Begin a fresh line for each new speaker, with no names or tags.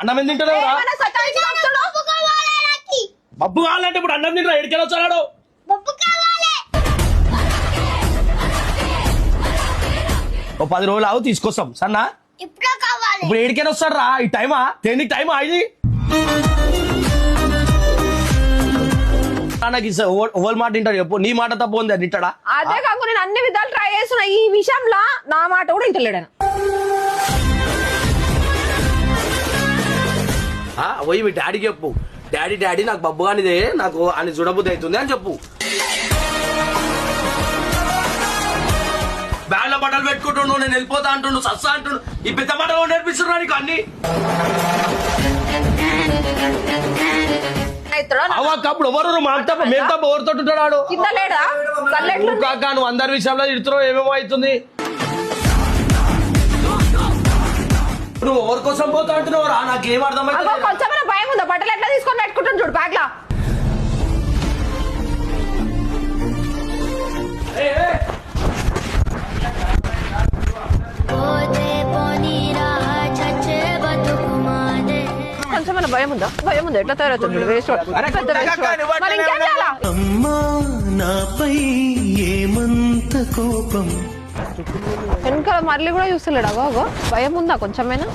అన్నం ఎందుకు తింటలేవురా? బబ్బు కావాలంటే ఇప్పుడు అన్నం తింటా ఎడికెళ్ళి వచ్చాడు. ఓ 10 రోజులు ఆవు తీసుకొస్తాం సన్నా. ఇప్పుడు ఎడికెళ్ళి వస్తాడు రా? ఈ టైమా తిండికి టైమా ఇది? నాకు ఓవర్ మాట తింటాడు చెప్పు. నీ మాట తప్పు ఉంది తింటాడా?
అదే కాకు నేను అన్ని విధాలు ట్రై చేస్తున్నా, ఈ విషయంలో నా మాట కూడా ఇంటలేడు.
పోయి మీ డాడీకి చెప్పు, డాడీ నాకు బబ్బు కానిదే, నాకు అని చూడబుద్ధి అవుతుంది అని చెప్పు. బ్యాగ్ లో బట్టలు పెట్టుకుంటుండు, నేను వెళ్ళిపోతా అంటుండు, సస్సా అంటుండు. ఈ పెద్ద బట్టలు నేర్పిస్తున్నా నీకు అన్ని. అప్పుడు ఎవరు మాకు తప్ప మేము తప్ప ఎవరితో ఉంటాడు? కాక నువ్వు అందరి విషయంలో ఇడుతున్నావు, ఏమేమో అవుతుంది. నువ్వు ఎవరి కోసం పోతా అంటున్నావు రా? నాకేం అర్థమైంది.
కొంచెం భయం ఉందా? బట్టలు ఎట్లా తీసుకొని పెట్టుకుంటాను చూడు బ్యాగ్ లా. కొంచెం భయం ఉందా? భయం ఉందా? ఎట్లా తయారవుతుంది వేస్ట్. వెనకాల మళ్ళీ కూడా చూస్తలేడు. అగో భయం ఉందా కొంచెమైనా?